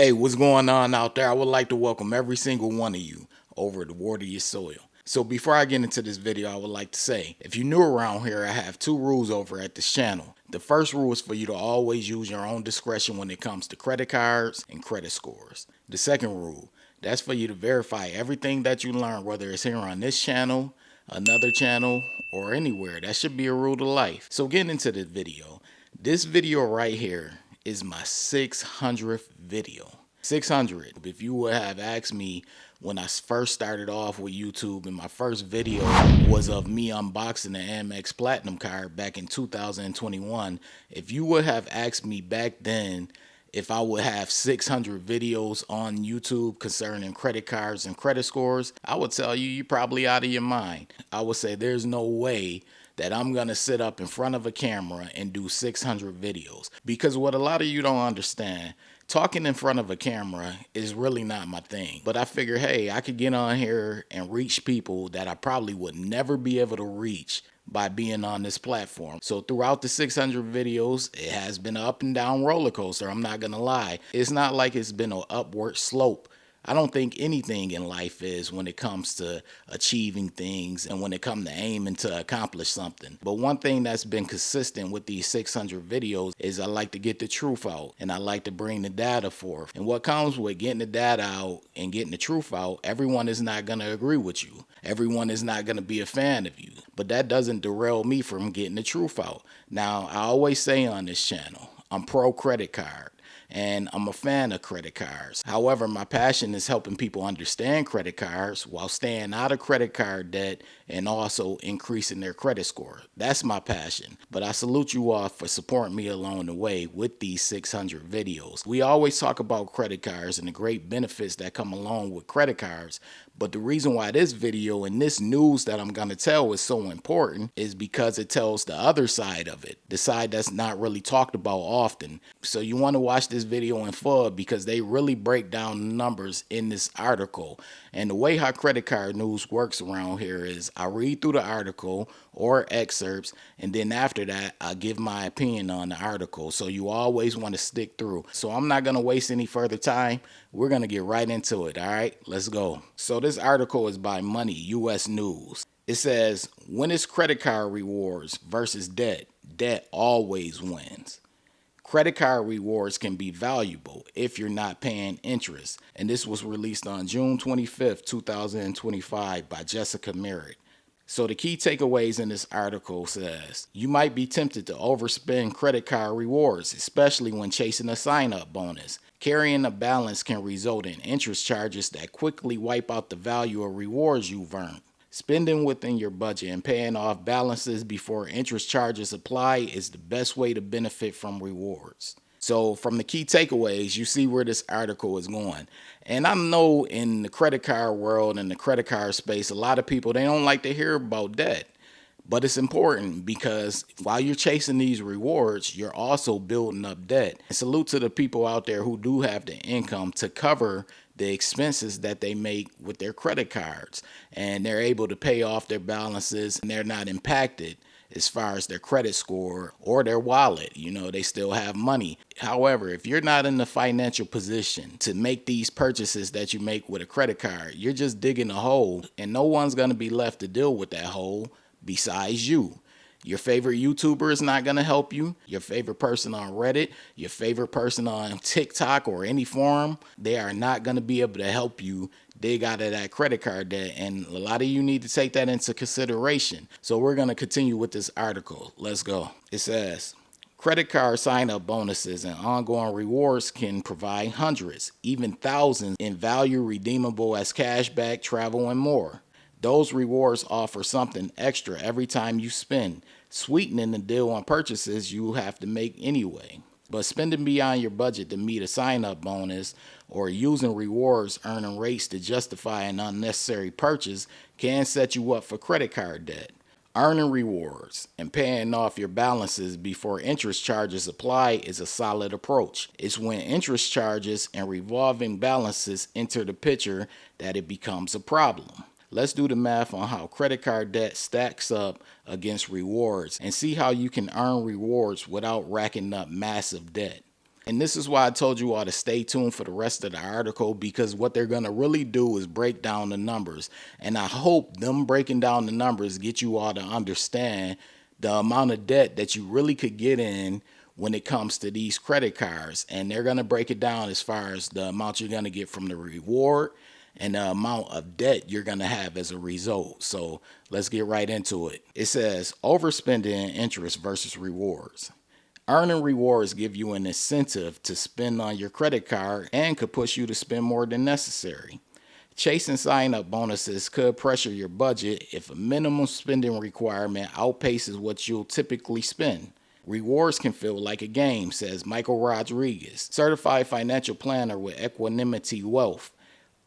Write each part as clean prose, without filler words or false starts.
Hey, what's going on out there? I would like to welcome every single one of you over to Water Your Soil. So before I get into this video, I would like to say, if you're new around here, I have two rules over at this channel. The first rule is for you to always use your own discretion when it comes to credit cards and credit scores. The second rule, that's for you to verify everything that you learn, whether it's here on this channel, another channel, or anywhere. That should be a rule to life. So getting into the video, this video right here is my 600th video. 600. If you would have asked me when I first started off with YouTube, and my first video was of me unboxing the Amex Platinum card back in 2021, if you would have asked me back then if I would have 600 videos on YouTube concerning credit cards and credit scores, I would tell you you're probably out of your mind. I would say there's no way that I'm gonna sit up in front of a camera and do 600 videos. Because what a lot of you don't understand, talking in front of a camera is really not my thing. But I figure, hey, I could get on here and reach people that I probably would never be able to reach by being on this platform. So throughout the 600 videos, it has been an up and down roller coaster. I'm not gonna lie. It's not like it's been an upward slope. I don't think anything in life is when it comes to achieving things and when it comes to aiming to accomplish something. But one thing that's been consistent with these 600 videos is I like to get the truth out and I like to bring the data forth. And what comes with getting the data out and getting the truth out, everyone is not going to agree with you. Everyone is not going to be a fan of you. But that doesn't derail me from getting the truth out. Now, I always say on this channel, I'm pro credit card. And I'm a fan of credit cards. However, my passion is helping people understand credit cards while staying out of credit card debt and also increasing their credit score. That's my passion. But I salute you all for supporting me along the way with these 600 videos. We always talk about credit cards and the great benefits that come along with credit cards. But the reason why this video and this news that I'm going to tell is so important is because it tells the other side of it, the side that's not really talked about often. So you want to watch this video in full because they really break down the numbers in this article. And the way how credit card news works around here is I read through the article or excerpts, and then after that, I give my opinion on the article. So you always want to stick through. So I'm not going to waste any further time. We're going to get right into it. All right, let's go. So this article is by Money US News. It says, when it's credit card rewards versus debt, debt always wins. Credit card rewards can be valuable if you're not paying interest. And this was released on June 25th, 2025 by Jessica Merritt. So the key takeaways in this article says, you might be tempted to overspend credit card rewards, especially when chasing a sign-up bonus. Carrying a balance can result in interest charges that quickly wipe out the value of rewards you've earned. Spending within your budget and paying off balances before interest charges apply is the best way to benefit from rewards. So from the key takeaways, you see where this article is going. And I know in the credit card world and the credit card space, a lot of people, they don't like to hear about debt. But it's important because while you're chasing these rewards, you're also building up debt. And salute to the people out there who do have the income to cover the expenses that they make with their credit cards. And they're able to pay off their balances and they're not impacted as far as their credit score or their wallet. You know, they still have money. However, if you're not in the financial position to make these purchases that you make with a credit card, you're just digging a hole and no one's going to be left to deal with that hole besides you. Your favorite YouTuber is not going to help you. Your favorite person on Reddit, your favorite person on TikTok or any forum, they are not going to be able to help you dig out of that credit card debt. And a lot of you need to take that into consideration. So we're going to continue with this article. Let's go. It says, credit card sign-up bonuses and ongoing rewards can provide hundreds, even thousands in value redeemable as cashback, travel, and more. Those rewards offer something extra every time you spend, sweetening the deal on purchases you have to make anyway. But spending beyond your budget to meet a sign-up bonus or using rewards earning rates to justify an unnecessary purchase can set you up for credit card debt. Earning rewards and paying off your balances before interest charges apply is a solid approach. It's when interest charges and revolving balances enter the picture that it becomes a problem. Let's do the math on how credit card debt stacks up against rewards and see how you can earn rewards without racking up massive debt. And this is why I told you all to stay tuned for the rest of the article, because what they're going to really do is break down the numbers. And I hope them breaking down the numbers get you all to understand the amount of debt that you really could get in when it comes to these credit cards. And they're going to break it down as far as the amount you're going to get from the reward and the amount of debt you're going to have as a result. So let's get right into it. It says overspending and interest versus rewards. Earning rewards give you an incentive to spend on your credit card and could push you to spend more than necessary. Chasing sign-up bonuses could pressure your budget if a minimum spending requirement outpaces what you'll typically spend. Rewards can feel like a game, says Michael Rodriguez, certified financial planner with Equanimity Wealth,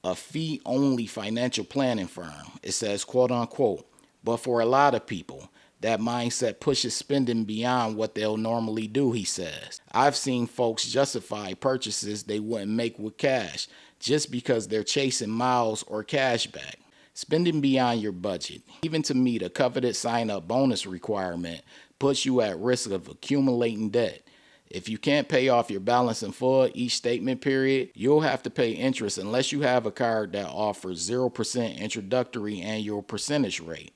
a fee-only financial planning firm. It says, quote unquote, but for a lot of people, that mindset pushes spending beyond what they'll normally do, he says. I've seen folks justify purchases they wouldn't make with cash just because they're chasing miles or cash back. Spending beyond your budget, even to meet a coveted sign-up bonus requirement, puts you at risk of accumulating debt. If you can't pay off your balance in full each statement period, you'll have to pay interest unless you have a card that offers 0% introductory annual percentage rate.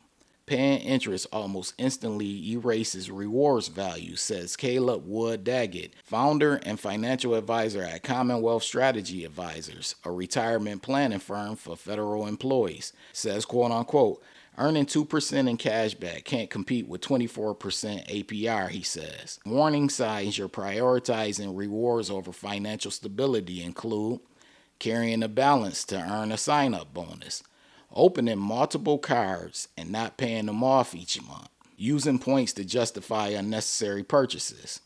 Paying interest almost instantly erases rewards value, says Caleb Wood Daggett, founder and financial advisor at Commonwealth Strategy Advisors, a retirement planning firm for federal employees. Says, quote unquote, earning 2% in cash back can't compete with 24% APR, he says. Warning signs you're prioritizing rewards over financial stability include carrying a balance to earn a sign-up bonus, opening multiple cards and not paying them off each month, using points to justify unnecessary purchases.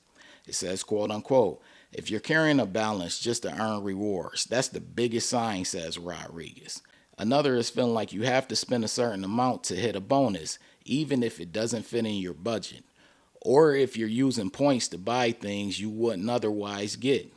It says, quote unquote, if you're carrying a balance just to earn rewards, that's the biggest sign, says Rodriguez. Another is feeling like you have to spend a certain amount to hit a bonus, even if it doesn't fit in your budget, or if you're using points to buy things you wouldn't otherwise get.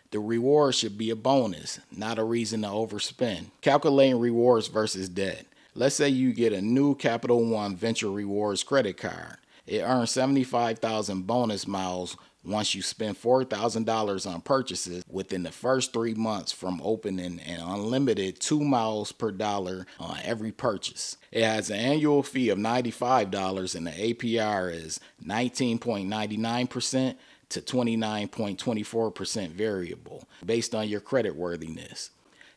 The reward should be a bonus, not a reason to overspend. Calculating rewards versus debt. Let's say you get a new Capital One Venture Rewards credit card. It earns 75,000 bonus miles once you spend $4,000 on purchases within the first 3 months from opening an unlimited 2 miles per dollar on every purchase. It has an annual fee of $95 and the APR is 19.99% to 29.24% variable based on your credit worthiness.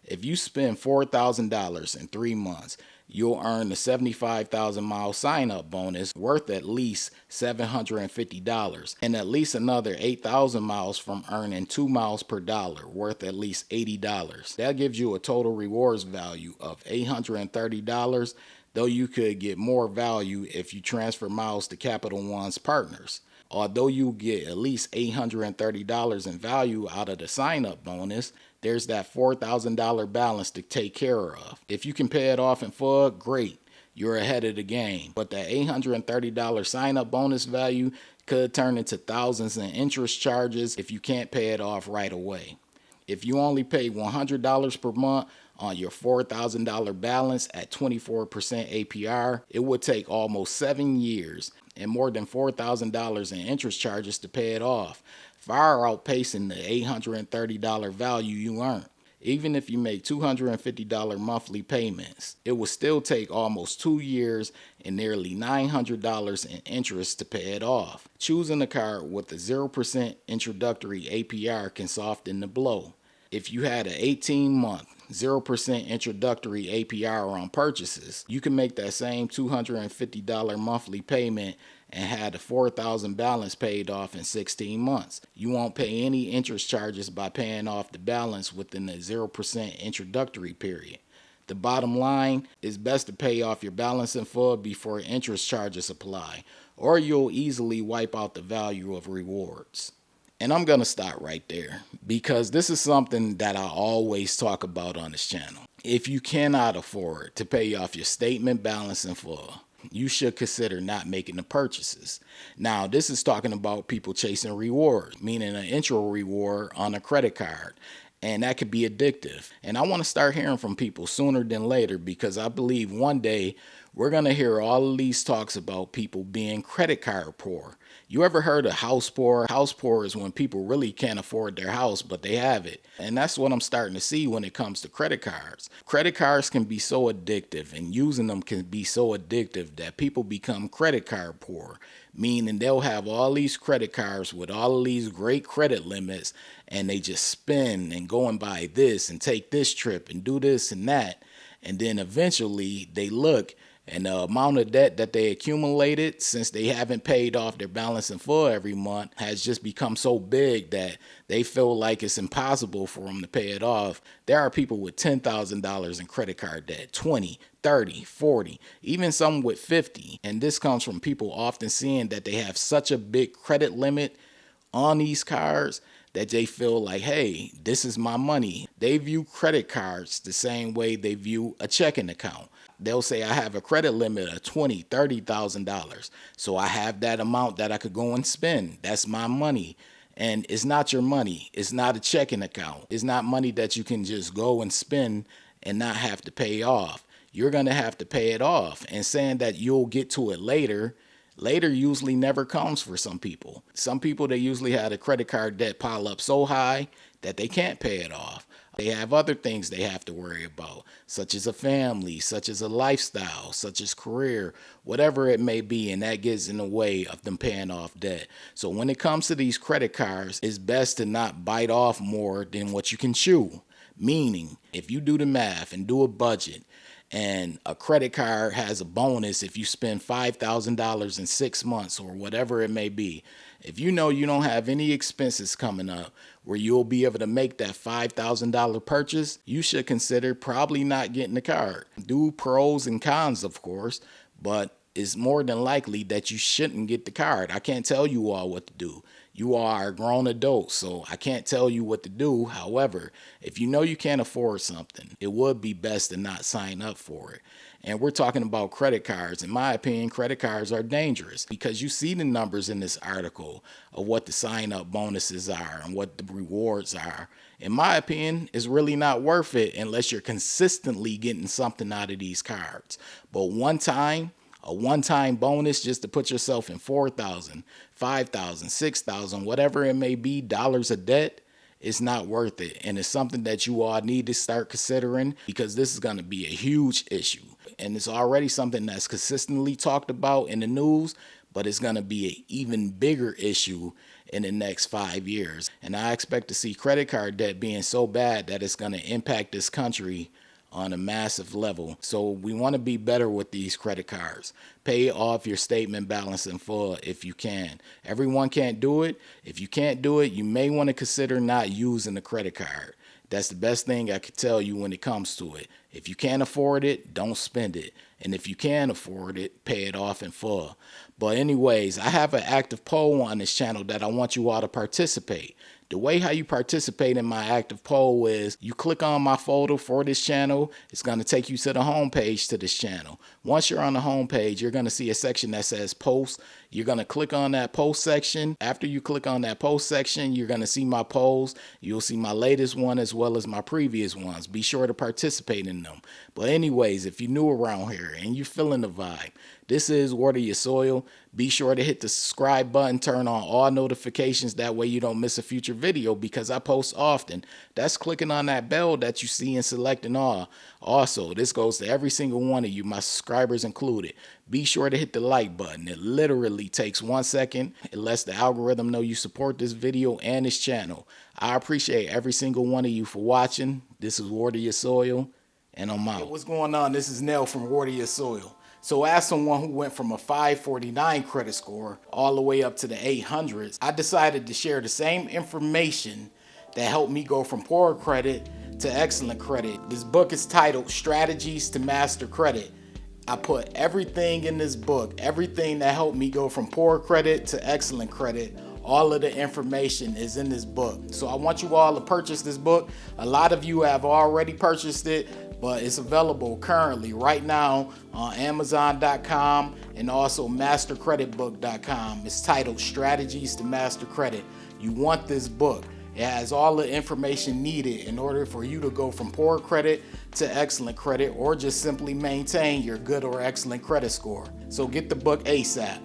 If you spend $4,000 in 3 months, you'll earn the 75,000 mile sign-up bonus worth at least $750 and at least another 8,000 miles from earning 2 miles per dollar worth at least $80. That gives you a total rewards value of $830, though you could get more value if you transfer miles to Capital One's partners. Although you get at least $830 in value out of the sign-up bonus, there's that $4,000 balance to take care of. If you can pay it off in full, great, you're ahead of the game. But that $830 sign-up bonus value could turn into thousands in interest charges if you can't pay it off right away. If you only pay $100 per month on your $4,000 balance at 24% APR, it would take almost 7 years and more than $4,000 in interest charges to pay it off, far outpacing the $830 value you earn. Even if you make $250 monthly payments, it would still take almost 2 years and nearly $900 in interest to pay it off. Choosing a card with a 0% introductory APR can soften the blow. If you had an 18-month 0% introductory APR on purchases, you can make that same $250 monthly payment and have the $4,000 balance paid off in 16 months. You won't pay any interest charges by paying off the balance within the 0% introductory period. The bottom line is best to pay off your balance in full before interest charges apply, or you'll easily wipe out the value of rewards. And I'm going to stop right there because this is something that I always talk about on this channel. If you cannot afford to pay off your statement balance in full, you should consider not making the purchases. Now, this is talking about people chasing rewards, meaning an intro reward on a credit card. And that could be addictive. And I want to start hearing from people sooner than later because I believe one day we're going to hear all of these talks about people being credit card poor. You ever heard of house poor? House poor is when people really can't afford their house, but they have it. And that's what I'm starting to see when it comes to credit cards. Credit cards can be so addictive, and using them can be so addictive that people become credit card poor, meaning they'll have all these credit cards with all of these great credit limits, and they just spend and go and buy this and take this trip and do this and that. And then eventually they look, and the amount of debt that they accumulated since they haven't paid off their balance in full every month has just become so big that they feel like it's impossible for them to pay it off. There are people with $10,000 in credit card debt, 20, 30, 40, even some with 50. And this comes from people often seeing that they have such a big credit limit on these cards that they feel like, hey, this is my money. They view credit cards the same way they view a checking account. They'll say, I have a credit limit of $20,000, $30,000. So I have that amount that I could go and spend. That's my money. And it's not your money. It's not a checking account. It's not money that you can just go and spend and not have to pay off. You're going to have to pay it off. And saying that you'll get to it later usually never comes for some people. Some people, they usually have a credit card debt pile up so high that they can't pay it off. They have other things they have to worry about, such as a family, such as a lifestyle, such as career, whatever it may be, and that gets in the way of them paying off debt. So when it comes to these credit cards, it's best to not bite off more than what you can chew. Meaning, if you do the math and do a budget, and a credit card has a bonus if you spend $5,000 in 6 months or whatever it may be. If you know you don't have any expenses coming up where you'll be able to make that $5,000 purchase, you should consider probably not getting the card. Do pros and cons, of course, but it's more than likely that you shouldn't get the card. I can't tell you all what to do. You are a grown adult, so I can't tell you what to do. However, if you know you can't afford something, it would be best to not sign up for it. And we're talking about credit cards. In my opinion, credit cards are dangerous because you see the numbers in this article of what the sign-up bonuses are and what the rewards are. In my opinion, it's really not worth it unless you're consistently getting something out of these cards. But a one-time bonus just to put yourself in $4,000, $5,000, $6,000, whatever it may be, dollars of debt, it's not worth it. And it's something that you all need to start considering because this is going to be a huge issue. And it's already something that's consistently talked about in the news, but it's going to be an even bigger issue in the next 5 years. And I expect to see credit card debt being so bad that it's going to impact this country on a massive level. So we want to be better with these credit cards. Pay off your statement balance in full if you can. Everyone can't do it. If you can't do it, you may want to consider not using the credit card. That's the best thing I could tell you when it comes to it. If you can't afford it, don't spend it. And if you can afford it, pay it off in full. But anyways, I have an active poll on this channel that I want you all to participate. The way how you participate in my active poll is you click on my photo for this channel. It's going to take you to the home page to this channel. Once you're on the home page, you're going to see a section that says post. You're going to click on that post section. After you click on that post section, you're going to see my polls. You'll see my latest one as well as my previous ones. Be sure to participate in them. But anyways, if you're new around here and you're feeling the vibe, this is Water Your Soil. Be sure to hit the subscribe button, turn on all notifications. That way you don't miss a future video because I post often. That's clicking on that bell that you see and selecting all. Also, this goes to every single one of you, my subscribers included. Be sure to hit the like button. It literally takes 1 second. It lets the algorithm know you support this video and this channel. I appreciate every single one of you for watching. This is Water Your Soil, and I'm out. Hey, what's going on? This is Nell from Water Your Soil. So as someone who went from a 549 credit score all the way up to the 800s, I decided to share the same information that helped me go from poor credit to excellent credit. This book is titled Strategies to Master Credit. I put everything in this book, everything that helped me go from poor credit to excellent credit. All of the information is in this book. So I want you all to purchase this book. A lot of you have already purchased it, but it's available currently right now on Amazon.com and also MasterCreditBook.com. It's titled Strategies to Master Credit. You want this book. It has all the information needed in order for you to go from poor credit to excellent credit, or just simply maintain your good or excellent credit score. So get the book ASAP.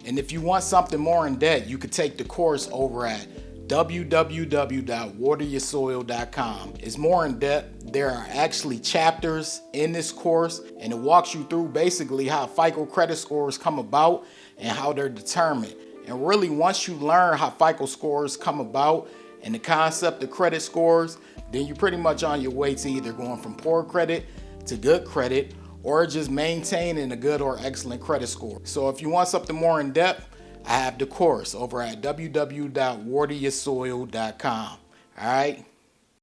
And if you want something more in depth, you could take the course over at www.wateryoursoil.com. It's more in depth. There are actually chapters in this course, and it walks you through basically how FICO credit scores come about and how they're determined. And really, once you learn how FICO scores come about and the concept of credit scores, then you're pretty much on your way to either going from poor credit to good credit, or just maintaining a good or excellent credit score. So if you want something more in depth, I have the course over at www.wateryoursoil.com. All right.